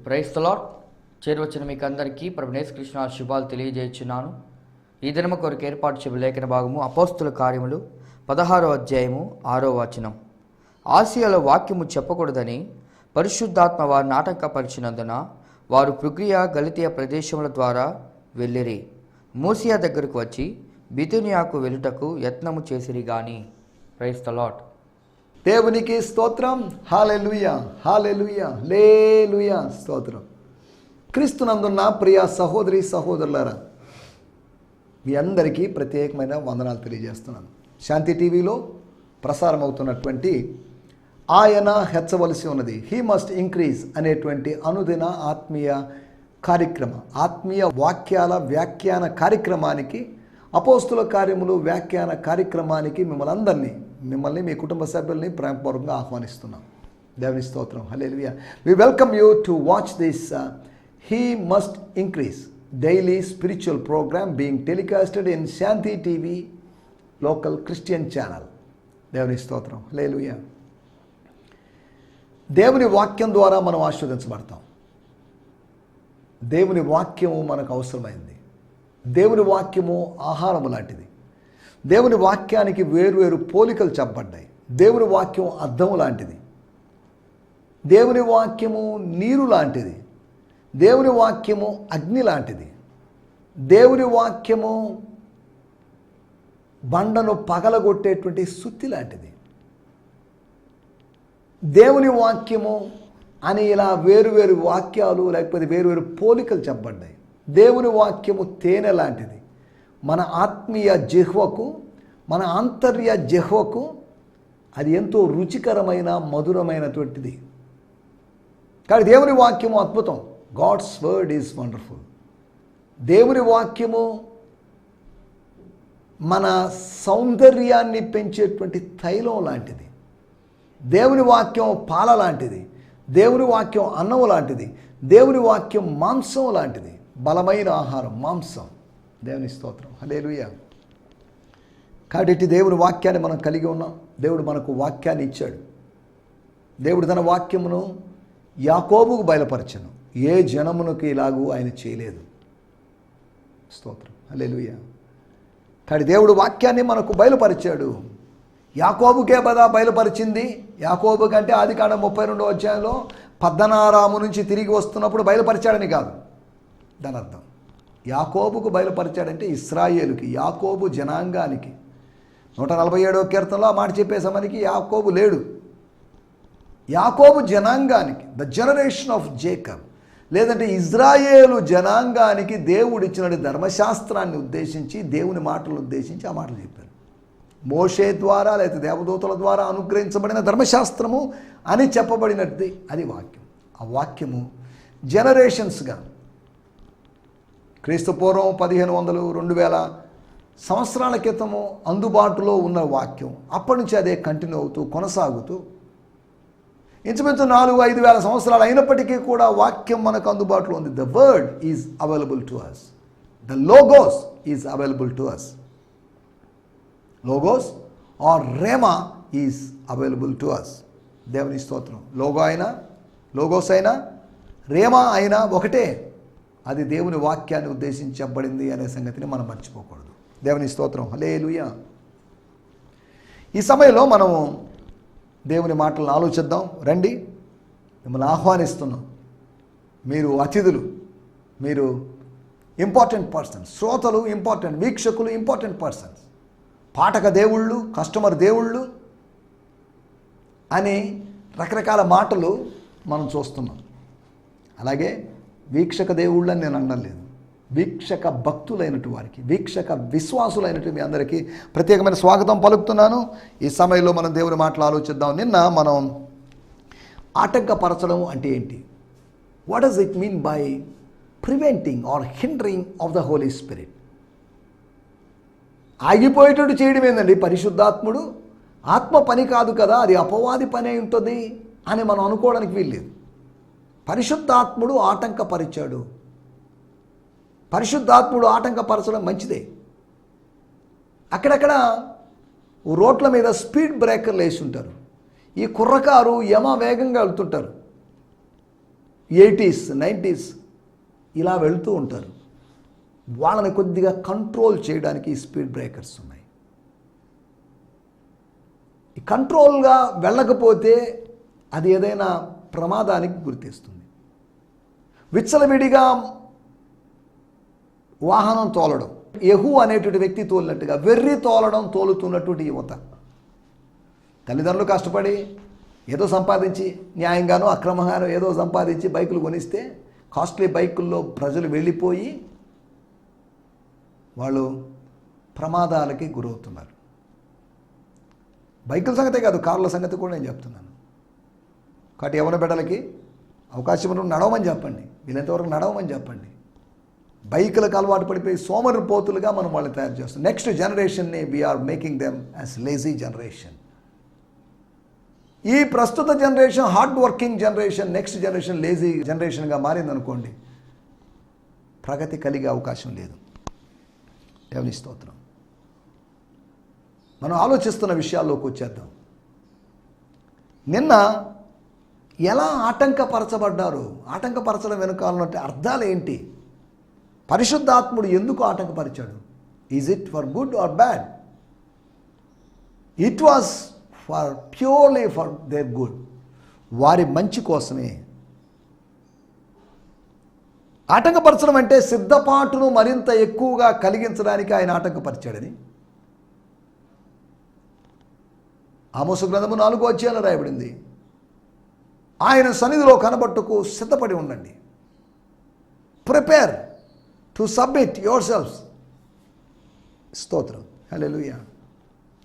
Praise the lord. చేరువచ్చిన మీకు అందరికీ ప్రభువైన యేసుక్రీస్తు శుభాలు తెలియజేయుచున్నాను. ఈ దినము కొరకు ఏర్పాటు చేయబడిన లేఖన భాగము అపోస్తుల కార్యములు 16వ అధ్యాయము 6వ వచనం. ఆసియాలో వాక్యము చెప్పకూడదని పరిశుద్ధాత్మ వారిని ఆటంకపరిచినందున వారు ఫ్రుగియ గలితియ ప్రదేశముల ద్వారా వెళ్ళిరి. మూసియా దగ్గరకు వచ్చి బితునియాకు వెళ్ళుటకు యత్నము చేసిరి గాని. Praise the lord. దేవునికి స్తోత్రం. హల్లెలూయా, హల్లెలూయా, హల్లెలూయా, స్తోత్రం. క్రీస్తునందున్న ప్రియ సహోదరి సహోదరులారా, మీ అందరికీ ప్రత్యేకమైన వందనాలు తెలియజేస్తున్నాను. శాంతి టీవీలో ప్రసారం అవుతున్నటువంటి ఆయన హెచ్చవలసి ఉన్నది, హీ మస్ట్ ఇంక్రీజ్ అనేటువంటి అనుదిన ఆత్మీయ ఆత్మీయ వాక్యాల వ్యాఖ్యాన కార్యక్రమానికి, అపోస్తుల కార్యములు వ్యాఖ్యాన కార్యక్రమానికి మిమ్మల్ని మీ కుటుంబ సభ్యుల్ని ప్రేమపూర్వకంగా ఆహ్వానిస్తున్నాం. దేవుని స్తోత్రం. హల్లెలూయా. We welcome you to watch this he must increase daily spiritual program being telecasted in Shanti TV local Christian channel. దేవుని స్తోత్రం. హల్లెలూయా. దేవుని వాక్యం ద్వారా మనం ఆశీర్వదించబడతాం. దేవుని వాక్యము మనకు అవసరమైంది. దేవుని వాక్యము ఆహారము లాంటిది. దేవుని వాక్యానికి వేరువేరు పోలికలు చెప్పబడ్డాయి. దేవుని వాక్యం అద్దము లాంటిది. దేవుని వాక్యము నీరు లాంటిది. దేవుని వాక్యము అగ్ని లాంటిది. దేవుని వాక్యము బండను పగలగొట్టేటువంటి సుత్తి లాంటిది. దేవుని వాక్యము అని ఇలా వేరువేరు వాక్యాలు లేకపోతే వేరువేరు పోలికలు చెప్పబడ్డాయి. దేవుని వాక్యము తేనె లాంటిది. మన ఆత్మీయ జిహ్వకు, మన ఆంతర్య జిహ్వకు అది ఎంతో రుచికరమైన మధురమైనటువంటిది. కానీ దేవుని వాక్యము అద్భుతం. God's word is wonderful. దేవుని వాక్యము మన సౌందర్యాన్ని పెంచేటువంటి తైలం లాంటిది. దేవుని వాక్యం పాల లాంటిది. దేవుని వాక్యం అన్నం లాంటిది. దేవుని వాక్యం మాంసం లాంటిది. బలమైన ఆహారం మాంసం. దేవుని స్తోత్రం. హల్లెలూయా. కాబట్టి దేవుని వాక్యాన్ని మనం కలిగి ఉన్నాం. దేవుడు మనకు వాక్యాన్ని ఇచ్చాడు. దేవుడు తన వాక్యమును యాకోబుకు బయలుపరచను. ఏ జనమునకు ఇలాగూ ఆయన చేయలేదు. స్తోత్రం. హల్లెలూయా. కాబట్టి దేవుడు వాక్యాన్ని మనకు బయలుపరిచాడు. యాకోబుకే బదా బయలుపరిచింది. యాకోబు కంటే ఆదికాండం 32వ అధ్యాయంలో పద్దనారాము నుంచి తిరిగి వస్తున్నప్పుడు బయలుపరిచాడని కాదు దాని అర్థం. యాకోబుకు బయలుపరిచాడంటే ఇశ్రాయేలుకి, యాకోబు జనాంగానికి. 147వ కీర్తనలో ఆ మాట చెప్పే సమయానికి యాకోబు లేడు. యాకోబు జనాంగానికి, ద జనరేషన్ ఆఫ్ జేకబ్, లేదంటే ఇజ్రాయేలు జనాంగానికి దేవుడిచ్చిన ధర్మశాస్త్రాన్ని ఉద్దేశించి, దేవుని మాటలను ఉద్దేశించి ఆ మాటలు చెప్పారు. మోషే ద్వారా లేదా దేవదూతల ద్వారా అనుగ్రహించబడిన ధర్మశాస్త్రము అని చెప్పబడినది అది వాక్యం. ఆ వాక్యము జనరేషన్స్గా క్రీస్తు పూర్వం 1500 2000 సంవత్సరాల క్రితము అందుబాటులో ఉన్న వాక్యం అప్పటి నుంచి అదే కంటిన్యూ అవుతూ కొనసాగుతూ ఇంచుమించు 4-5 వేల సంవత్సరాలు అయినప్పటికీ కూడా వాక్యం మనకు అందుబాటులో ఉంది. The word is available to us. The logos is available to us. Logos or rhema is available to us. దేవుని స్తోత్రం. లోగోస్ అయినా రేమా అయినా ఒకటే. అది దేవుని వాక్యాన్ని ఉద్దేశించబడింది అనే సంగతిని మనం మర్చిపోకూడదు. దేవుని స్తోత్రం. హల్లెలూయా. ఈ సమయంలో మనము దేవుని మాటలను ఆలోచిద్దాం. రండి, మిమ్మల్ని ఆహ్వానిస్తున్నాం. మీరు అతిథులు, మీరు ఇంపార్టెంట్ పర్సన్స్. శ్రోతలు ఇంపార్టెంట్, వీక్షకులు ఇంపార్టెంట్ పర్సన్స్. పాఠక దేవుళ్ళు, కస్టమర్ దేవుళ్ళు అని రకరకాల మాటలు మనం చూస్తున్నాం. అలాగే వీక్షక దేవుళ్ళు అని నేను అనలేదు. వీక్షక భక్తులైనటు వారికి, వీక్షక విశ్వాసులైనటు మీ అందరికీ ప్రత్యేకమైన స్వాగతం పలుకుతున్నాను. ఈ సమయంలో మనం దేవుని మాటలు ఆలోచిద్దాం. నిన్న మనం ఆటంకపరచడం అంటే ఏంటి, what does it mean by preventing or hindering of the holy spirit. ఆగిపోయేటట్టు చేయడం ఏందండి? పరిశుద్ధాత్ముడు ఆత్మ పని కాదు కదా, అది అపవాది పని అయి ఉంటుంది అని మనం అనుకోవడానికి వీల్లేదు. పరిశుద్ధాత్ముడు ఆటంకపరిచాడు. పరిశుద్ధాత్ముడు ఆటంకపరచడం మంచిదే. అక్కడక్కడ రోడ్ల మీద స్పీడ్ బ్రేకర్లు వేసి ఉంటారు. ఈ కుర్రకారు యమ వేగంగా వెళ్తుంటారు. 80s 90s ఇలా వెళ్తూ ఉంటారు. వాళ్ళని కొద్దిగా కంట్రోల్ చేయడానికి ఈ స్పీడ్ బ్రేకర్స్ ఉన్నాయి. ఈ కంట్రోల్గా వెళ్ళకపోతే అది ఏదైనా ప్రమాదానికి గురితీస్తుంది. విచ్చలవిడిగా వాహనం తోలడం, యెహూ అనేటువంటి వ్యక్తి తోలినట్టుగా వెర్రి తోలుతున్నటువంటి యువత. తల్లిదండ్రులు కష్టపడి ఏదో సంపాదించి న్యాయంగానో అక్రమంగానో ఏదో సంపాదించి బైకులు కొనిస్తే కాస్ట్లీ బైకుల్లో ప్రజలు వెళ్ళిపోయి వాళ్ళు ప్రమాదాలకి గురవుతున్నారు. బైకుల సంగతే కాదు, కార్ల సంగతి కూడా నేను చెప్తున్నాను. కాబట్టి యవ్వన బిడ్డలకి అవకాశం ఉన్న నడవమని చెప్పండి, వీళ్ళంతవరకు నడవమని చెప్పండి. బైకులకు అలవాటు పడిపోయి సోమరిపోతులుగా మనం వాళ్ళని తయారు చేస్తాం. నెక్స్ట్ జనరేషన్ని we're making them as lazy generation. ఈ ప్రస్తుత generation hard working generation, next generation lazy జనరేషన్గా మారిందనుకోండి, ప్రగతి కలిగే అవకాశం లేదు. దేవుని స్తోత్రం. మనం ఆలోచిస్తున్న విషయాల్లోకి వచ్చేద్దాం. నిన్న ఎలా ఆటంకపరచబడ్డారు, ఆటంకపరచడం వెనుకాలన్నట్టు అర్థాలు ఏంటి, పరిశుద్ధాత్ముడు ఎందుకు ఆటంకపరిచాడు? Is it for good or bad? It was for purely for their good, వారి మంచి కోసమే. ఆటంకపరచడం అంటే సిద్ధపాటును మరింత ఎక్కువగా కలిగించడానికి ఆయన ఆటంకపరిచాడని ఆమోసు గ్రంథము 4వ అధ్యాయంలో రాయబడింది. ఆయన సన్నిధిలో కనబట్టుకు సిద్ధపడి ఉండండి. Prepare to submit your selfs. స్తోత్రం, హల్లెలూయా.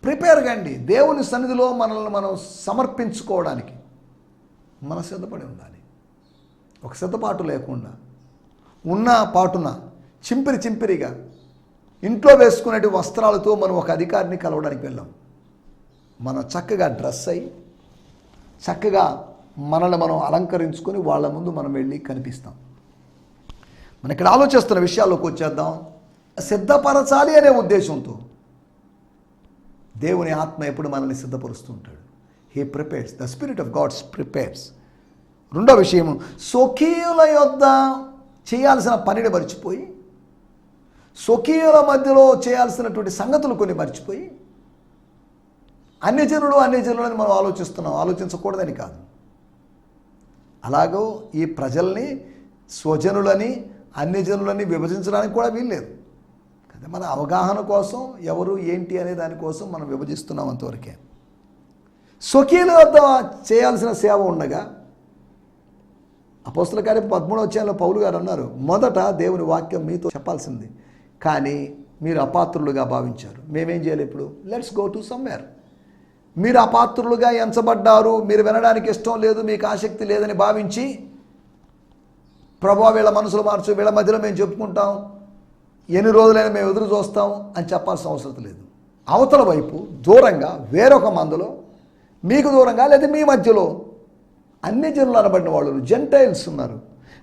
ప్రిపేర్ కండి, దేవుని సన్నిధిలో మనల్ని మనం సమర్పించుకోవడానికి మనం సిద్ధపడి ఉండాలి. ఒక సిద్ధపాటు లేకుండా ఉన్న పాటున చింపిరిగా ఇంట్లో వేసుకునే వస్త్రాలతో మనం ఒక అధికారిని కలవడానికి వెళ్ళాం. మనం చక్కగా డ్రెస్ అయ్యి చక్కగా మనల్ని మనం అలంకరించుకొని వాళ్ళ ముందు మనం వెళ్ళి కనిపిస్తాం. మనం ఇక్కడ ఆలోచిస్తున్న విషయాల్లోకి వచ్చేద్దాం. సిద్ధపరచాలి అనే ఉద్దేశంతో దేవుని ఆత్మ ఎప్పుడు మనల్ని సిద్ధపరుస్తూ ఉంటాడు. He prepares, the spirit of God's prepares. రెండో విషయం, స్వకీయుల యొద్ద చేయాల్సిన పనిని మర్చిపోయి, స్వకీయుల మధ్యలో చేయాల్సినటువంటి సంగతులు కొన్ని మర్చిపోయి అన్యజనులని మనం ఆలోచించకూడదని కాదు. అలాగో ఈ ప్రజల్ని స్వజనులని అన్యజనులని విభజించడానికి కూడా వీల్లేదు కదా. మన అవగాహన కోసం ఎవరు ఏంటి అనే దానికోసం మనం విభజిస్తున్నాం అంతవరకే. స్వకీయుల వద్ద చేయాల్సిన సేవ ఉండగా అపోస్తల కార్యం 13వ అధ్యాయంలో పౌలు గారు అన్నారు, మొదట దేవుని వాక్యం మీతో చెప్పాల్సింది, కానీ మీరు అపాత్రులుగా భావించారు. మేమేం చేయాలి ఇప్పుడు? Let's go to somewhere. మీరు అపాత్రులుగా ఎంచబడ్డారు, మీరు వినడానికి ఇష్టం లేదు, మీకు ఆసక్తి లేదని భావించి, ప్రభువా వీళ్ళ మనసులు మార్చు, వీళ్ళ మధ్యలో మేము చెప్పుకుంటాం, ఎన్ని రోజులైనా మేము ఎదురు చూస్తాం అని చెప్పాల్సిన అవసరం లేదు. అవతల వైపు దూరంగా వేరొక మందులో, మీకు దూరంగా లేదా మీ మధ్యలో అన్యజనులు అనబడిన వాళ్ళు జెంటైల్స్ ఉన్నారు.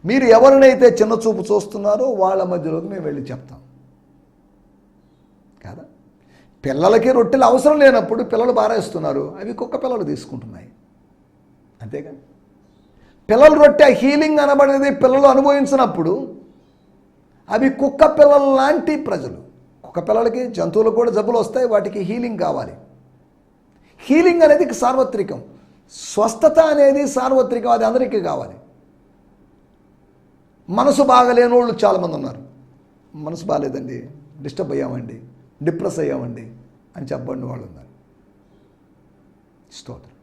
మీరు ఎవరినైతే చిన్న చూపు చూస్తున్నారో వాళ్ళ మధ్యలోకి మేము వెళ్ళి చెప్తాం కదా. పిల్లలకి రొట్టెలు అవసరం లేనప్పుడు పిల్లలు బారేస్తున్నారు, అవి కుక్క పిల్లలు తీసుకుంటున్నాయి, అంతేగా. పిల్లల రొట్టె హీలింగ్ అనబడేది పిల్లలు అనుభవించినప్పుడు అవి కుక్క పిల్లల లాంటి ప్రజలు. కుక్క పిల్లలకి జంతువులకు కూడా జబ్బులు వస్తాయి, వాటికి హీలింగ్ కావాలి. హీలింగ్ అనేది సార్వత్రికం, స్వస్థత అనేది సార్వత్రికం, అది అందరికీ కావాలి. మనసు బాగలేని వాళ్ళు చాలామంది ఉన్నారు. మనసు బాగాలేదండి, డిస్టర్బ్ అయ్యామండి, డిప్రెస్ అయ్యామండి అని చెప్పండి వాళ్ళు ఉన్నారు. స్తోత్రం.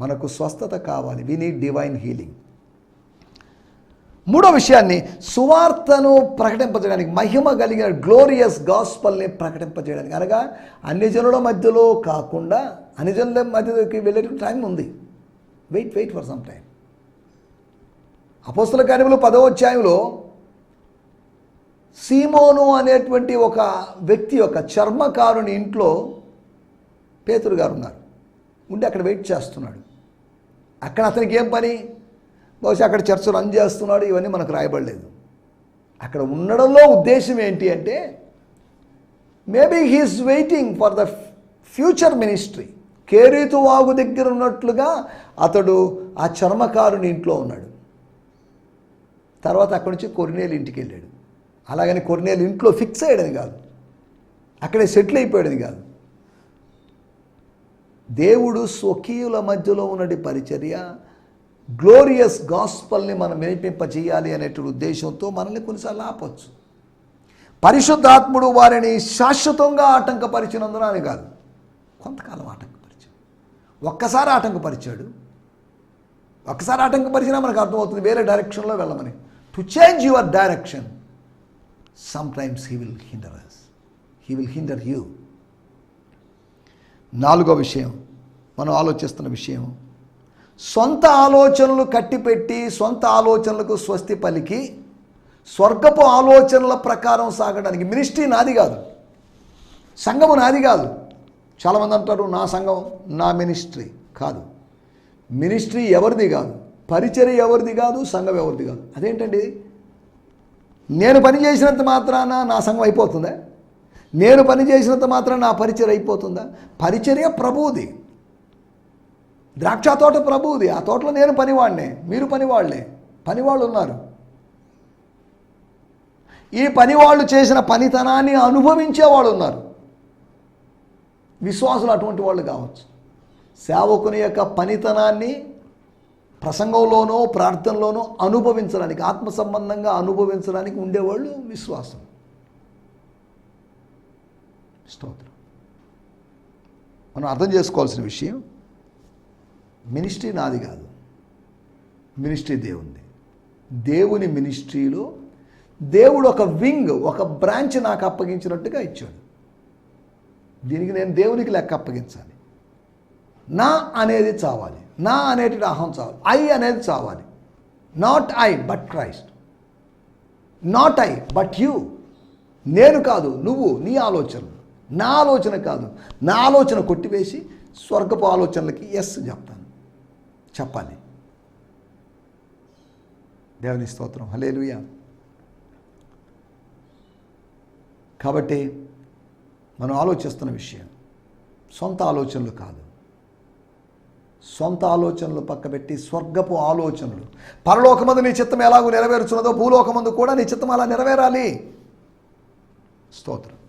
మనకు స్వస్థత కావాలి. We need divine healing. మూడో విషయాన్ని, సువార్తను ప్రకటింపజేయడానికి, మహిమ కలిగిన గ్లోరియస్ గాస్పల్ని ప్రకటింపజేయడానికి, అనగా అన్యజనుల మధ్యలో కాకుండా అన్యజనుల మధ్యలోకి వెళ్ళే టైం ఉంది. Wait for some time. అపోస్తల కార్యములు 10వ అధ్యాయంలో సీమోను అనేటువంటి ఒక వ్యక్తి, ఒక చర్మకారుని ఇంట్లో పేతురు గారు ఉన్నారు. ఉండి అక్కడ వెయిట్ చేస్తున్నాడు. అక్కడ అతనికి ఏం పని? బహుశా అక్కడ చర్చ్ రన్ చేస్తున్నాడు, ఇవన్నీ మనకు రాయబడలేదు. అక్కడ ఉండడంలో ఉద్దేశం ఏంటి అంటే, maybe he's waiting for the future ministry. కేరీతు వాగు దగ్గర ఉన్నట్లుగా అతడు ఆ చర్మకారుని ఇంట్లో ఉన్నాడు. తర్వాత అక్కడి నుంచి కొర్నేలు ఇంటికి వెళ్ళాడు. అలాగని కొర్నేలు ఇంట్లో ఫిక్స్ అయ్యాడని కాదు, అక్కడే సెటిల్ అయిపోయాడని కాదు. దేవుడు స్వకీయుల మధ్యలో ఉన్నటి పరిచర్య, గ్లోరియస్ గాస్పల్ని మనం వినిపింపచేయాలి అనేటువంటి ఉద్దేశంతో మనల్ని కొన్నిసార్లు ఆపొచ్చు. పరిశుద్ధాత్ముడు వారిని శాశ్వతంగా ఆటంకపరిచినందున అని కాదు, కొంతకాలం ఆటంకపరిచాడు. ఒక్కసారి ఆటంకపరిచాడు, ఒక్కసారి ఆటంకపరిచినా మనకు అర్థమవుతుంది వేరే డైరెక్షన్లో వెళ్ళమని. To change your direction sometimes he will hinder us, he will hinder you. 4వ విషయం, మనం ఆలోచిస్తున్న విషయం, సొంత ఆలోచనలు కట్టిపెట్టి సొంత ఆలోచనలకు స్వస్తి పలికి స్వర్గపు ఆలోచనల ప్రకారం సాగడానికి. మినిస్ట్రీ నాది కాదు, సంఘము నాది కాదు. చాలామంది అంటారు నా సంఘం నా మినిస్ట్రీ కాదు. మినిస్ట్రీ ఎవరిది కాదు, పరిచర్య ఎవరిది కాదు, సంఘం ఎవరిది కాదు. అదేంటండి? నేను పని చేసినంత మాత్రాన నా సంఘం అయిపోతుందా? నేను పని చేసినంత మాత్రాన నా పరిచర్య అయిపోతుందా? పరిచర్య ప్రభువుది, ద్రాక్ష తోట ప్రభువుది. ఆ తోటలో నేను పనివాడినే, మీరు పనివాళ్లే. పనివాళ్ళు ఉన్నారు. ఈ పనివాళ్ళు చేసిన పనితనాన్ని అనుభవించేవాళ్ళు ఉన్నారు. విశ్వాసులు అటువంటి వాళ్ళు కావచ్చు. సేవకుని యొక్క పనితనాన్ని ప్రసంగంలోనో ప్రార్థనలోనో అనుభవించడానికి, ఆత్మ సంబంధంగా అనుభవించడానికి ఉండేవాళ్ళు విశ్వాసం. స్తోత్రం. మనం అర్థం చేసుకోవాల్సిన విషయం, మినిస్ట్రీ నాది కాదు, మినిస్ట్రీ దేవునిది. దేవుని మినిస్ట్రీలో దేవుడు ఒక వింగ్, ఒక బ్రాంచ్ నాకు అప్పగించినట్టుగా ఇచ్చాడు. దీనికి నేను దేవునికి లెక్క అప్పగించాలి. నా అనేది చావాలి, నా అనేటి అహం చావాలి, ఐ అనేది చావాలి. Not I but Christ, not I but you. నేను కాదు నువ్వు, నీ ఆలోచనలు. నా ఆలోచన కాదు, నా ఆలోచన కొట్టివేసి స్వర్గపు ఆలోచనలకి ఎస్ చెప్పాలి. దేవుని స్తోత్రం, హల్లెలూయా. కాబట్టి మనం ఆలోచిస్తున్న విషయం సొంత ఆలోచనలు కాదు, సొంత ఆలోచనలు పక్కబెట్టి స్వర్గపు ఆలోచనలు. పరలోకమందు నీ చిత్తం ఎలాగో నెరవేరుచున్నదో భూలోకమందు కూడా నీ చిత్తం అలా నెరవేరాలి. స్తోత్రం.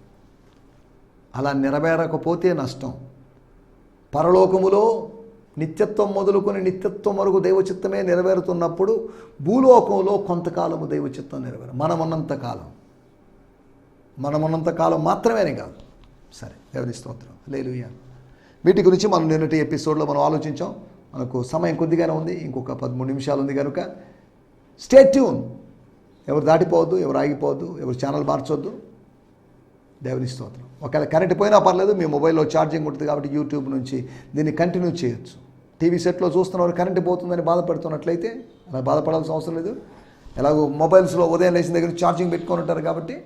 అలా నెరవేరకపోతే నష్టం. పరలోకములో నిత్యత్వం మొదలుకొని నిత్యత్వం వరకు దైవచిత్తమే నెరవేరుతున్నప్పుడు భూలోకంలో కొంతకాలము దైవచిత్తం నెరవేరు. మనమున్నంత కాలం మాత్రమేనే కాదు. సరే, దేవుని స్తోత్రం, హల్లెలూయా. వీటి గురించి మనం నిన్నటి ఎపిసోడ్లో మనం ఆలోచించాం. మనకు సమయం కొద్దిగానే ఉంది, ఇంకొక 13 నిమిషాలు ఉంది కనుక స్టే ట్యూన్. ఎవరు దాటిపోవద్దు, ఎవరు ఆగిపోవద్దు, ఎవరు ఛానల్ మార్చొద్దు. దేవుని స్తోత్రం. ఒకవేళ కరెంట్ పోయినా పర్లేదు, మీ మొబైల్లో ఛార్జింగ్ ఉంటుంది కాబట్టి యూట్యూబ్ నుంచి దీన్ని కంటిన్యూ చేయొచ్చు. టీవీ సెట్లో చూస్తున్నవారు కరెంట్ పోతుందని బాధపడుతున్నట్లయితే అలా బాధపడాల్సిన అవసరం లేదు. ఎలాగో మొబైల్స్లో ఉదయం లేచిన దగ్గర ఛార్జింగ్ పెట్టుకొని ఉంటారు కాబట్టి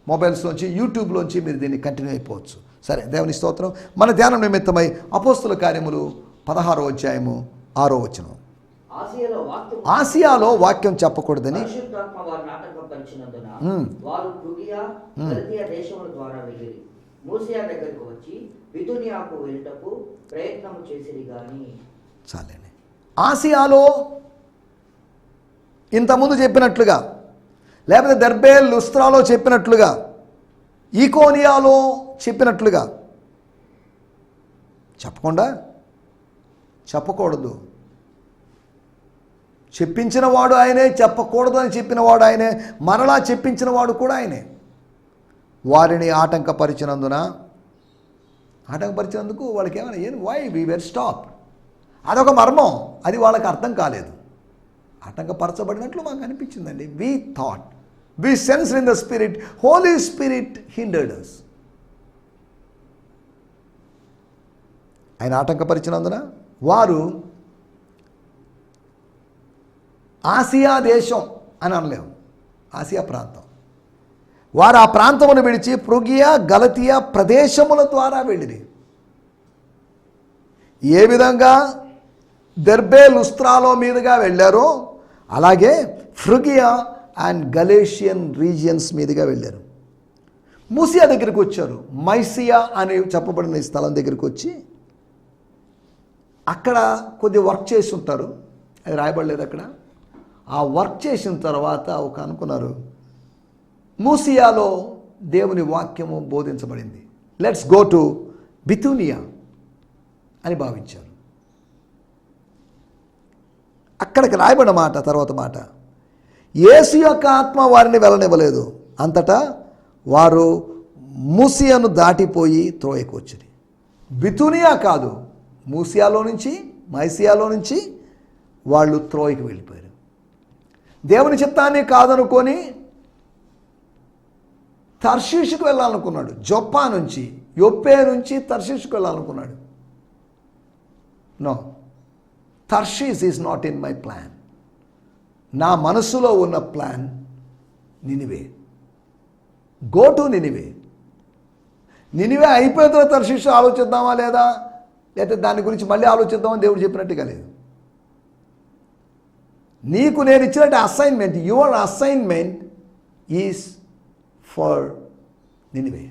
మొబైల్స్లోంచి యూట్యూబ్లోంచి మీరు దీన్ని కంటిన్యూ అయిపోవచ్చు. సరే, దేవుని స్తోత్రం. మన ధ్యానం నిమిత్తమై అపోస్తుల కార్యములు 16వ అధ్యాయము 6వ వచనం. ఆసియాలో వాక్యం చెప్పకూడదని చాలండి. ఆసియాలో ఇంతకుముందు చెప్పినట్లుగా, లేకపోతే దెర్బే లుస్త్రాలో చెప్పినట్లుగా, ఈకోనియాలో చెప్పినట్లుగా చెప్పకూడదు. చెప్పించిన వాడు ఆయనే, చెప్పకూడదు అని చెప్పిన వాడు ఆయనే, మరలా చెప్పించిన వాడు కూడా ఆయనే. వారిని ఆటంకపరిచినందుకు వాళ్ళకి ఏమైనా వై వి వెర్ స్టాప్. అదొక మర్మం, అది వాళ్ళకి అర్థం కాలేదు. ఆటంకపరచబడినట్లు మాకు అనిపించిందండి. We thought, we sensed in the spirit, holy spirit hindered us. ఆయన ఆటంకపరిచినందున వారు ఆసియా దేశం అని అనలేము, ఆసియా ప్రాంతం. వారు ఆ ప్రాంతమును విడిచి ఫ్రుగియా, గలతియా ప్రదేశముల ద్వారా వెళ్ళిరి. ఏ విధంగా దెర్బే లుస్త్రాలో మీదుగా వెళ్ళారో అలాగే ఫ్రుగియా అండ్ గలేషియన్ రీజియన్స్ మీదుగా వెళ్ళారు. మూసియా దగ్గరికి వచ్చారు. మైసియా అని చెప్పబడిన ఈ స్థలం దగ్గరికి వచ్చి అక్కడ కొద్ది వర్క్ చేసి ఉంటారు, అది రాయబడలేదు అక్కడ. ఆ వర్క్ చేసిన తర్వాత ఒక అనుకున్నారు, మూసియాలో దేవుని వాక్యము బోధించబడింది, లెట్స్ గో టు బితూనియా అని భావించారు. అక్కడికి రాయబడిన మాట, తర్వాత మాట, యేసు యొక్క ఆత్మ వారిని వెళ్ళనివ్వలేదు. అంతటా వారు మూసియాను దాటిపోయి త్రోయకు వచ్చింది. బితూనియా కాదు, మూసియాలో నుంచి, మైసియాలో నుంచి వాళ్ళు త్రోయకు వెళ్ళిపోయారు. దేవుని చిత్తాన్ని కాదనుకొని తర్షీషుకు వెళ్ళాలనుకున్నాడు. జొప్పా నుంచి, యొప్పే నుంచి తర్షీషుకు వెళ్ళాలనుకున్నాడు. No, Tarshish is not in my plan. నా మనసులో ఉన్న plan Nineveh. Go to Nineveh. Nineveh అయిపోయిన తర్వాత తర్షీషు ఆలోచిద్దామా లేదా, లేకపోతే దాని గురించి మళ్ళీ ఆలోచిద్దామని దేవుడు చెప్పినట్టుగా లేదు. నీకు నేను ఇచ్చినట్టు assignment, your assignment is for Nineveh.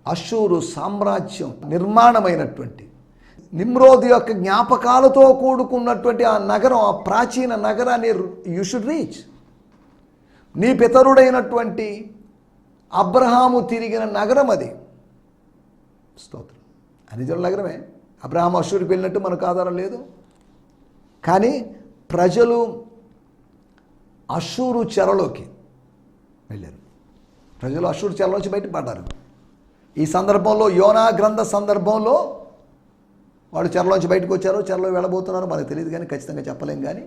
అష్షూరు సామ్రాజ్యం నిర్మాణమైనటువంటి నిమ్రోద్ యొక్క జ్ఞాపకాలతో కూడుకున్నటువంటి ఆ నగరం, ఆ ప్రాచీన నగరాన్ని యు షుడ్ రీచ్. నీ పితరుడైనటువంటి అబ్రహాము తిరిగిన నగరం అది. స్తోత్రం. అది నిజం నగరమే. అబ్రహాము అష్షూరుకి వెళ్ళినట్టు మనకు ఆధారం లేదు. కానీ ప్రజలు అష్షూరు చెరలోకి వెళ్ళారు. ప్రజలు అష్షూరు చెరలోంచి బయటపడ్డారు. ఈ సందర్భంలో, యోనా గ్రంథ సందర్భంలో వాళ్ళు చెరలోంచి బయటకు వచ్చారు, చెరలో వెళ్ళబోతున్నారు, మనకు తెలియదు కానీ ఖచ్చితంగా చెప్పలేం. కానీ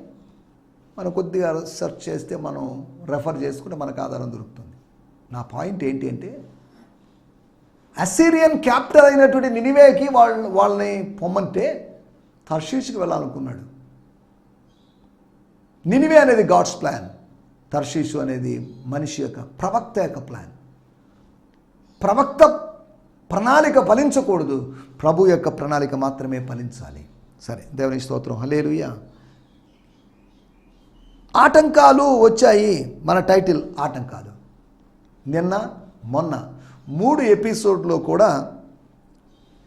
మనం కొద్దిగా సెర్చ్ చేస్తే, మనం రెఫర్ చేసుకుంటే మనకు ఆధారం దొరుకుతుంది. నా పాయింట్ ఏంటి అంటే, అసిరియన్ క్యాపిటల్ అయినటువంటి నినివేకి వాళ్ళని పొమ్మంటే తర్షీషుకి వెళ్ళాలనుకున్నాడు. నినివే అనేది గాడ్స్ ప్లాన్, తర్షీషు అనేది మనిషి యొక్క, ప్రవక్త యొక్క ప్లాన్. ప్రవక్త ప్రణాళిక ఫలించకూడదు, ప్రభు యొక్క ప్రణాళిక మాత్రమే ఫలించాలి. సరే, దేవుని స్తోత్రం, హల్లెలూయా. ఆటంకాలు వచ్చాయి. మన టైటిల్ ఆటంకాలు. నిన్న మొన్న 3 ఎపిసోడ్లో కూడా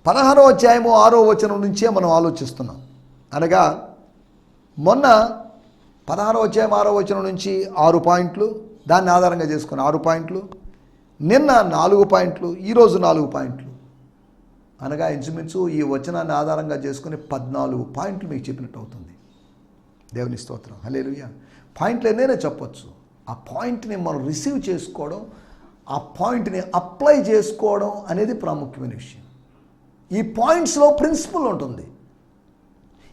16వ అధ్యాయము 6వ వచనం నుంచే మనం ఆలోచిస్తున్నాం. అనగా మొన్న 16వ అధ్యాయం 6వ వచనం నుంచి 6 పాయింట్లు, దాన్ని ఆధారంగా చేసుకుని 6 పాయింట్లు, నిన్న 4 పాయింట్లు, ఈరోజు 4 పాయింట్లు. అనగా ఇంచుమించు ఈ వచనాన్ని ఆధారంగా చేసుకుని 14 పాయింట్లు మీకు చెప్పినట్టు అవుతుంది. దేవుని స్తోత్రం, హల్లెలూయా. పాయింట్లు ఎన్నైనా చెప్పొచ్చు. ఆ పాయింట్ని మనం రిసీవ్ చేసుకోవడం, ఆ పాయింట్ని అప్లై చేసుకోవడం అనేది ప్రాముఖ్యమైన విషయం. ఈ పాయింట్స్లో ప్రిన్సిపల్ ఉంటుంది.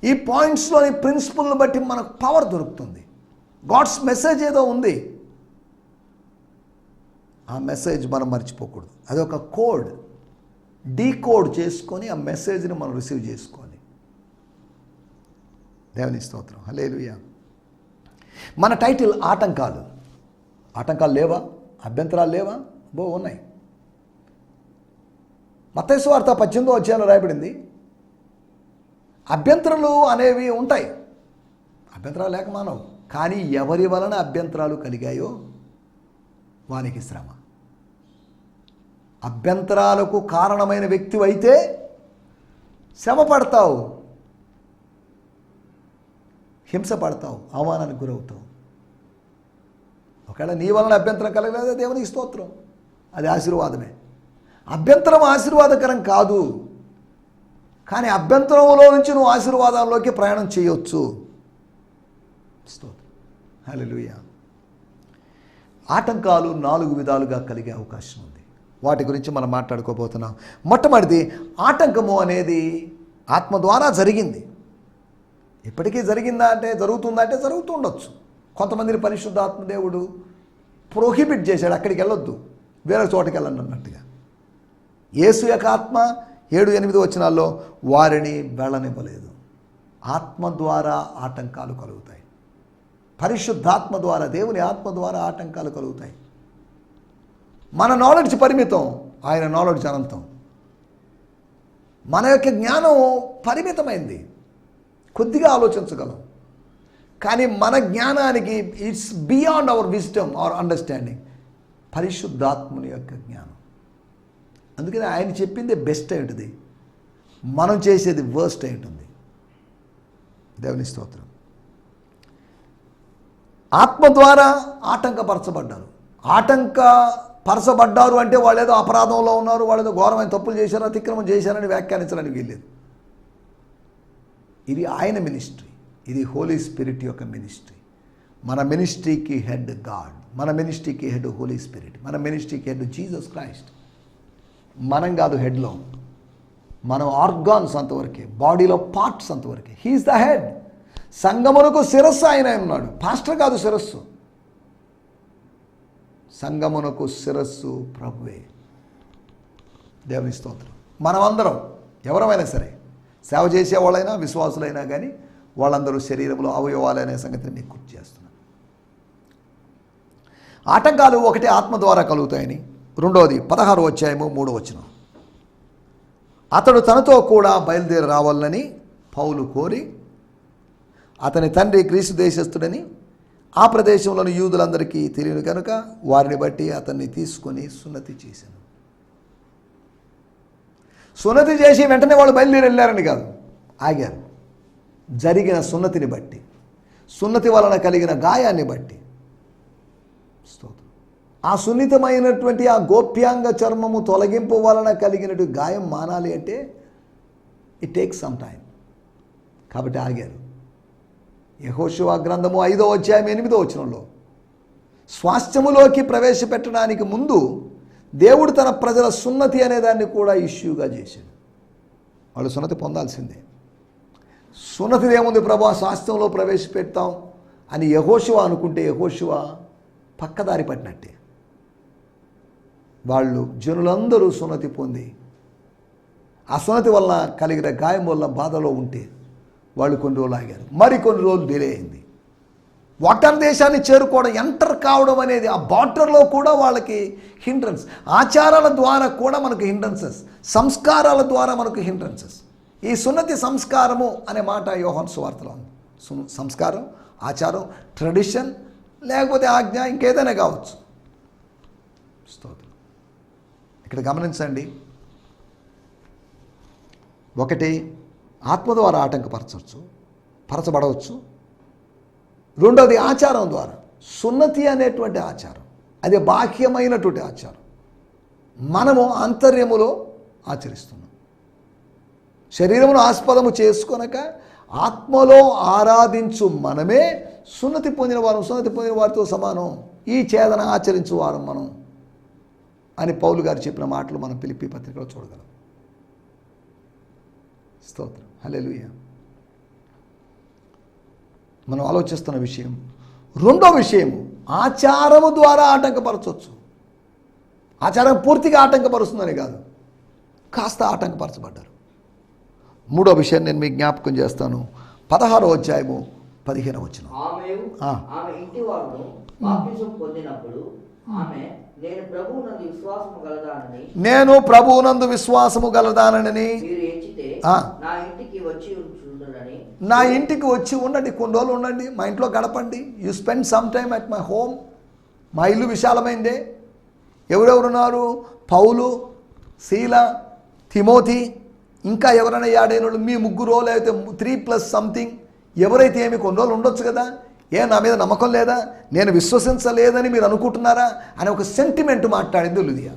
ఈ పాయింట్స్లోని ప్రిన్సిపల్ని బట్టి మనకు పవర్ దొరుకుతుంది. గాడ్స్ మెసేజ్ ఏదో ఉంది, ఆ మెసేజ్ మనం మర్చిపోకూడదు. అదొక కోడ్, డీకోడ్ చేసుకొని ఆ మెసేజ్ని మనం రిసీవ్ చేసుకోవాలి. దేవుని స్తోత్రం, హల్లెలూయా. మన టైటిల్ ఆటంకాలు. ఆటంకాలు లేవా? అభ్యంతరాలు లేవా? ఉన్నాయి. మత్తయి సువార్త 18వ అధ్యాయంలో రాయబడింది, అభ్యంతరాలు అనేవి ఉంటాయి. అభ్యంతరాలు లేక మానవు. కానీ ఎవరి వలన అభ్యంతరాలు కలిగాయో వానికి శ్రమ. అభ్యంతరాలకు కారణమైన వ్యక్తి అయితే శ్రమ పడతావు, హింస పడతావు, అవమానానికి గురవుతావు. ఒకవేళ నీ వలన అభ్యంతరం కలగలేదా, దేవునికి స్తోత్రం, అది ఆశీర్వాదమే. అభ్యంతరం ఆశీర్వాదకరం కాదు, కానీ అభ్యంతరంలో నుంచి నువ్వు ఆశీర్వాదంలోకి ప్రయాణం చేయొచ్చు. స్తోత్రం, హల్లెలూయా. ఆటంకాలు 4 విధాలుగా కలిగే అవకాశం ఉంది. వాటి గురించి మనం మాట్లాడుకోబోతున్నాం. మొట్టమొదటిది, ఆటంకము అనేది ఆత్మ ద్వారా జరిగింది. ఇప్పటికీ జరిగిందా అంటే, జరుగుతుందా అంటే జరుగుతూ ఉండొచ్చు. కొంతమందిని పరిశుద్ధాత్మ దేవుడు ప్రొహిబిట్ చేశాడు, అక్కడికి వెళ్ళొద్దు, వేరే చోటకి వెళ్ళండి అన్నట్టుగా. యేసు యొక్క ఆత్మ 7-8 వచనాల్లో వారిని వెళ్ళనివ్వలేదు. ఆత్మ ద్వారా ఆటంకాలు కలుగుతాయి. పరిశుద్ధాత్మ ద్వారా, దేవుని ఆత్మ ద్వారా ఆటంకాలు కలుగుతాయి. మన నాలెడ్జ్ పరిమితం, ఆయన నాలెడ్జ్ అనంతం. మన యొక్క జ్ఞానం పరిమితమైంది, కొద్దిగా ఆలోచించగలం. కానీ మన జ్ఞానానికి it's beyond our wisdom, our understanding, పరిశుద్ధాత్ముని యొక్క జ్ఞానం. అందుకని ఆయన చెప్పింది బెస్ట్ అయి ఉంటుంది, మనం చేసేది వర్స్ట్ అయి ఉంటుంది. దేవుని స్తోత్రం. ఆత్మ ద్వారా ఆటంకపరచబడ్డారు. ఆటంకపరచబడ్డారు అంటే వాళ్ళు ఏదో అపరాధంలో ఉన్నారు, వాళ్ళు ఏదో ఘోరమైన తప్పులు చేశారు, అతిక్రమం చేశారని వ్యాఖ్యానించడానికి వీల్లేదు. ఇది ఆయన మినిస్ట్రీ, ఇది హోలీ స్పిరిట్ యొక్క మినిస్ట్రీ. మన మినిస్ట్రీకి హెడ్ గాడ్, మన మినిస్ట్రీకి హెడ్ హోలీ స్పిరిట్, మన మినిస్ట్రీకి హెడ్ జీసస్ క్రైస్ట్. మనం కాదు హెడ్లో, మనం ఆర్గాన్స్ అంతవరకే, బాడీలో పార్ట్స్ అంతవరకే. He's the head. సంగమునకు శిరస్సు ఆయన ఉన్నాడు, పాస్టర్ కాదు శిరస్సు. సంగమునకు శిరస్సు ప్రభువే. దేవుని స్తోత్రం. మనమందరం ఎవరమైనా సరే, సేవ చేసేవాళ్ళైనా విశ్వాసులైనా కానీ వాళ్ళందరూ శరీరంలో అవయవాలనే సంగతిని మీకు గుర్తు చేస్తున్నాను. ఆటంకాలు ఒకటి ఆత్మ ద్వారా కలుగుతాయని, రెండవది 16వ అధ్యాయము 3వ వచనం. అతడు తనతో కూడా బయలుదేరి రావాలని పౌలు కోరి, అతని తండ్రి గ్రీసు దేశస్థుడని ఆ ప్రదేశంలోని యూదులందరికీ తెలియను కనుక వారిని బట్టి అతన్ని తీసుకొని సున్నతి చేశాను. సున్నతి చేసి వెంటనే వాళ్ళు బయలుదేరి వెళ్ళారని కాదు, ఆగారు. జరిగిన సున్నతిని బట్టి, సున్నతి వలన కలిగిన గాయాన్ని బట్టి. ఆ సున్నితమైనటువంటి ఆ గోప్యాంగ చర్మము తొలగింపు వలన కలిగినటువంటి గాయం మానాలి అంటే ఇట్ టేక్స్ సమ్ టైం. కాబట్టి ఆగారు. యెహోషువ గ్రంథము 5వ అధ్యాయం 8వ వచనంలో స్వాస్థ్యములోకి ప్రవేశపెట్టడానికి ముందు దేవుడు తన ప్రజల సున్నతి అనేదాన్ని కూడా ఇష్యూగా చేశాడు. వాళ్ళు సున్నతి పొందాల్సిందే. సున్నతి ఏముంది ప్రభా, స్వాస్థ్యంలో ప్రవేశపెడతాం అని యెహోషువ అనుకుంటే యెహోషువ పక్కదారి పట్టినట్టే. వాళ్ళు జనులందరూ సున్నతి పొంది ఆ సున్నతి వల్ల కలిగిన గాయం వల్ల బాధలో ఉంటే వాళ్ళు కొన్ని రోజులు ఆగారు. మరికొన్ని రోజులు డిలే అయింది. వాగ్దాన దేశాన్ని చేరుకోవడం, ఎంటర్ కావడం అనేది ఆ బార్డర్లో కూడా వాళ్ళకి హిండ్రన్స్. ఆచారాల ద్వారా కూడా మనకు హిండ్రన్సెస్, సంస్కారాల ద్వారా మనకు హిండ్రన్సెస్. ఈ సున్నతి సంస్కారము అనే మాట యోహాను సువార్తలో ఉంది. సంస్కారం, ఆచారం, ట్రెడిషన్, లేకపోతే ఆజ్ఞ, ఇంకేదైనా కావచ్చు. స్తోత్రం. ఇక్కడ గమనించండి, ఒకటి ఆత్మ ద్వారా పరచబడవచ్చు. రెండోది ఆచారం ద్వారా. సున్నతి అనేటువంటి ఆచారం అది బాహ్యమైనటువంటి ఆచారం, మనము ఆంతర్యములో ఆచరిస్తున్నాం. శరీరమును ఆస్పదము చేసుకొనక ఆత్మలో ఆరాధించు మనమే సున్నతి పొందిన వారం, సున్నతి పొందిన వారితో సమానం, ఈ ఛేదన ఆచరించు వారం మనం అని పౌలు గారు చెప్పిన మాటలు మనం ఫిలిప్పీ పత్రికలో చూడగలం. స్తోత్రం. హల్లెలూయా. మనం ఆలోచిస్తున్న విషయం, రెండో విషయం, ఆచారము ద్వారా ఆటంకపరచవచ్చు. ఆచారం పూర్తిగా ఆటంకపరుస్తుందని కాదు, కాస్త ఆటంకపరచబడ్డారు. మూడో విషయాన్ని నేను మీకు జ్ఞాపకం చేస్తాను. 16వ అధ్యాయము 15వ వచనం. ఆమె ఇంటి వారు బాప్తిసం పొందినప్పుడు ఆమె నేను ప్రభువునందు విశ్వాసము గలదానని మీరు ఎంచితే నా ఇంటికి వచ్చి ఉండండి, కొన్ని రోజులు ఉండండి, మా ఇంట్లో గడపండి. You spend some time at my home. మా ఇల్లు విశాలమైందే. ఎవరెవరున్నారు? పౌలు, శీల, తిమోతి, ఇంకా ఎవరైనా యాడైన మీ ముగ్గురో లేకపోతే 3+ సంథింగ్, ఎవరైతే ఏమి కొన్ని రోజులు ఉండొచ్చు కదా. నా మీద నమ్మకం లేదా, నేను విశ్వసించలేదని మీరు అనుకుంటున్నారా అని ఒక సెంటిమెంట్ మాట్లాడింది లుదియా.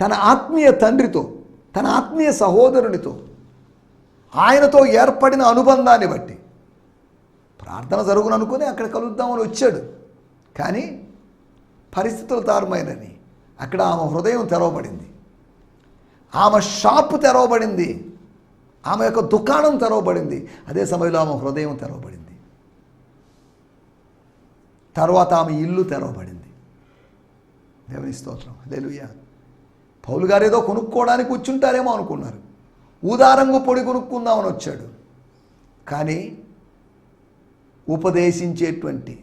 తన ఆత్మీయ తండ్రితో, తన ఆత్మీయ సహోదరునితో, ఆయనతో ఏర్పడిన అనుబంధాన్ని బట్టి ప్రార్థన జరుగును అనుకుని అక్కడ కలుద్దామని వచ్చాడు. కానీ పరిస్థితులు తారుమైనని అక్కడ ఆమె హృదయం తెరవబడింది, ఆమె షాపు తెరవబడింది, ఆమె యొక్క దుకాణం తెరవబడింది. అదే సమయంలో ఆమె హృదయం తెరవబడింది. తర్వాత ఆమె ఇల్లు తెరవబడింది. దేవుని స్తోత్రం. హల్లెలూయా. పౌలు గారు ఏదో కొనుక్కోవడానికి కూర్చుంటారేమో అనుకున్నారు. ఊదారంగు పొడి కొనుక్కుందామని వచ్చాడు. కానీ ఉపదేశించేటువంటి,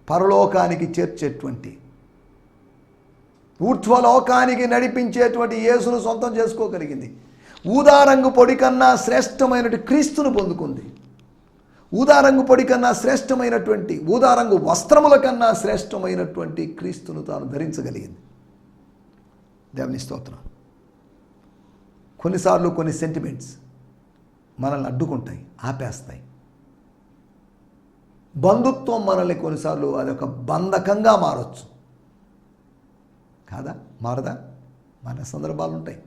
పరలోకానికి చేర్చేటువంటి, ఊర్ధ్వలోకానికి నడిపించేటువంటి యేసును సొంతం చేసుకోగలిగింది. ఊదారంగు పొడి కన్నా శ్రేష్టమైనటువంటి క్రీస్తును పొందుకుంది. ఊదారంగు పొడి కన్నా శ్రేష్టమైనటువంటి, ఊదారంగు వస్త్రముల కన్నా శ్రేష్టమైనటువంటి క్రీస్తును తాను ధరించగలిగింది. దేవుని స్తోత్రం. కొన్నిసార్లు కొన్ని సెంటిమెంట్స్ మనల్ని అడ్డుకుంటాయి, ఆపేస్తాయి. బంధుత్వం మనల్ని కొన్నిసార్లు అదొక బంధకంగా మారచ్చు కాదా? మారదా? మన సందర్భాలు ఉంటాయి.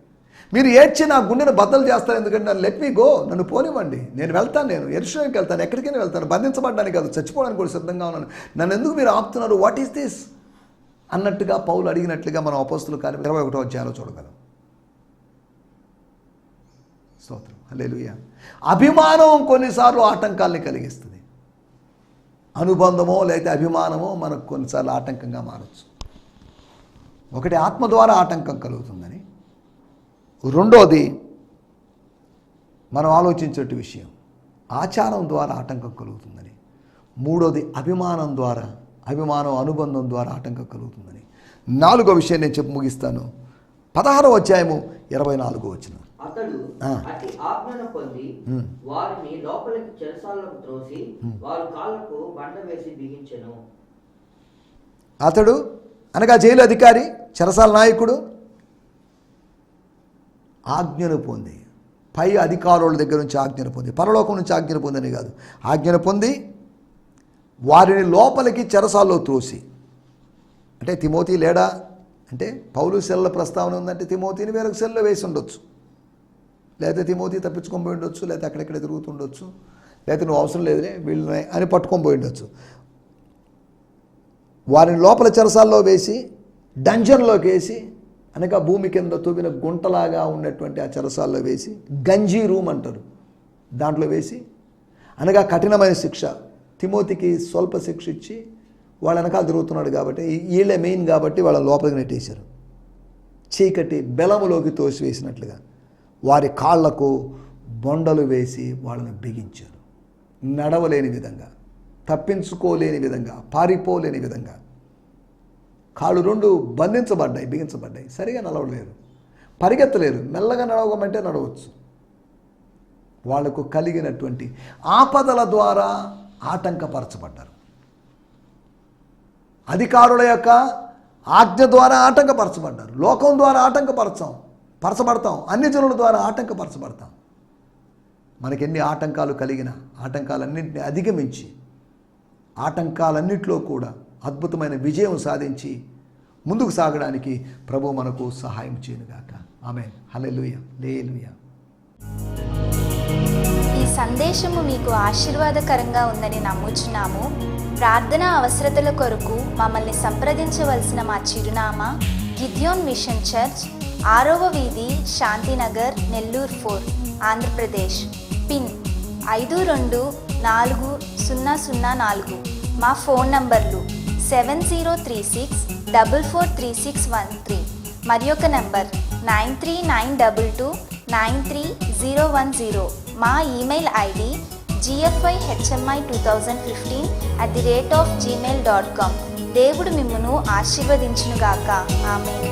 మీరు ఏడ్చి నా గుండెను బద్దలు చేస్తారు, ఎందుకంటే నన్ను లెట్ మీ గో, నన్ను పోనివ్వండి, నేను వెళ్తాను, నేను యెరూషలేముకి వెళ్తాను, ఎక్కడికైనా వెళ్తాను, బంధించబడ్డానికి కాదు, చచ్చిపోవడానికి కూడా సిద్ధంగా ఉన్నాను, నన్ను ఎందుకు మీరు ఆపుతున్నారు, వాట్ ఈస్ దిస్ అన్నట్టుగా పౌలు అడిగినట్లుగా మనం అపోస్తుల కార్యం 21వ అధ్యాయంలో చూడగలం. స్తోత్రం, హల్లెలూయా. అభిమానం కొన్నిసార్లు ఆటంకాల్ని కలిగిస్తుంది. అనుబంధమో లేకపోతే అభిమానమో మనకు కొన్నిసార్లు ఆటంకంగా మారచ్చు. ఒకటి ఆత్మ ద్వారా ఆటంకం కలుగుతుందని, రెండోది మనం ఆలోచించే విషయం ఆచారం ద్వారా ఆటంకం కలుగుతుందని, మూడోది అభిమానం అనుబంధం ద్వారా ఆటంకం కలుగుతుందని, నాలుగో విషయం నేను చెప్పి ముగిస్తాను. 16వ అధ్యాయము 24వ వచనం. అతడు అతి ఆజ్ఞను పొంది వారిని లోపలికి చెరసాలకు త్రోసి వారి కాళ్ళకు బండ వేసి బిగించెను. అతడు అనగా జైలు అధికారి, చెరసాల నాయకుడు ఆజ్ఞను పొంది, పై అధికారుల దగ్గర నుంచి ఆజ్ఞను పొంది, పరలోకం నుంచి ఆజ్ఞను పొందని కాదు, ఆజ్ఞను పొంది వారిని లోపలికి చెరసాల్లో త్రోసి. అంటే తిమోతి లేడా అంటే పౌలు సెల్ల ప్రస్తావన ఉందంటే తిమోతిని వేరొక సెల్లో వేసి ఉండొచ్చు, లేకపోతే తిమోతి తప్పించుకొని పోయి ఉండొచ్చు, లేకపోతే అక్కడెక్కడ తిరుగుతుండొచ్చు, లేకపోతే నువ్వు అవసరం లేదులే వీళ్ళని అని పట్టుకొని పోయి ఉండొచ్చు. వారిని లోపల చెరసాల్లో వేసి డంజన్లోకి వేసి, అనగా భూమి కింద తవ్విన గుంటలాగా ఉన్నటువంటి ఆ చెరసాల్లో వేసి, గంజీ రూమ్ అంటారు, దాంట్లో వేసి, అనగా కఠినమైన శిక్ష. తిమోతికి స్వల్ప శిక్ష ఇచ్చి వాళ్ళ వెనకాల తిరుగుతున్నాడు కాబట్టి, వీళ్ళే మెయిన్ కాబట్టి వాళ్ళ లోపలికి నెట్టేశారు. చీకటి బెలములోకి తోసివేసినట్లుగా వారి కాళ్లకు బొండలు వేసి వాళ్ళని బిగించారు. నడవలేని విధంగా, తప్పించుకోలేని విధంగా, పారిపోలేని విధంగా కాళ్ళు రెండు బిగించబడ్డాయి. సరిగా నడవలేరు, పరిగెత్తలేరు, మెల్లగా నడవమంటే నడవచ్చు. వాళ్లకు కలిగినటువంటి ఆపదల ద్వారా ఆటంకపరచబడ్డారు. అధికారుల యొక్క ఆజ్ఞ ద్వారా ఆటంకపరచబడ్డారు. లోకం ద్వారా పరచబడతాం, అన్ని జనుల ద్వారా ఆటంకపరచబడతాం. మనకెన్ని ఆటంకాలు కలిగినా ఆటంకాలన్నింటినీ అధిగమించి ఆటంకాలన్నింటిలో కూడా అద్భుతమైన విజయం సాధించి ముందుకు సాగడానికి ప్రభు మనకు సహాయం చేయనుగాక. ఆమేన్, హల్లెలూయా, హల్లెలూయా. ఈ సందేశము మీకు ఆశీర్వాదకరంగా ఉందని నమ్ముచున్నాము. ప్రార్థన అవసరతల కొరకు మమ్మల్ని సంప్రదించవలసిన మా చిరునామా గిద్యోన్ మిషన్ చర్చ్, 6వ వీధి, శాంతినగర్, నెల్లూరు 4, ఆంధ్రప్రదేశ్. పిన్ 524004. మా ఫోన్ నంబర్లు 7036443613 మరి ఒక నంబర్ 9392293010. మా ఈమెయిల్ ఐడి gfihmi2015@gmail.com. దేవుడు మిమ్మును ఆశీర్వదించునుగాక. ఆమేన్.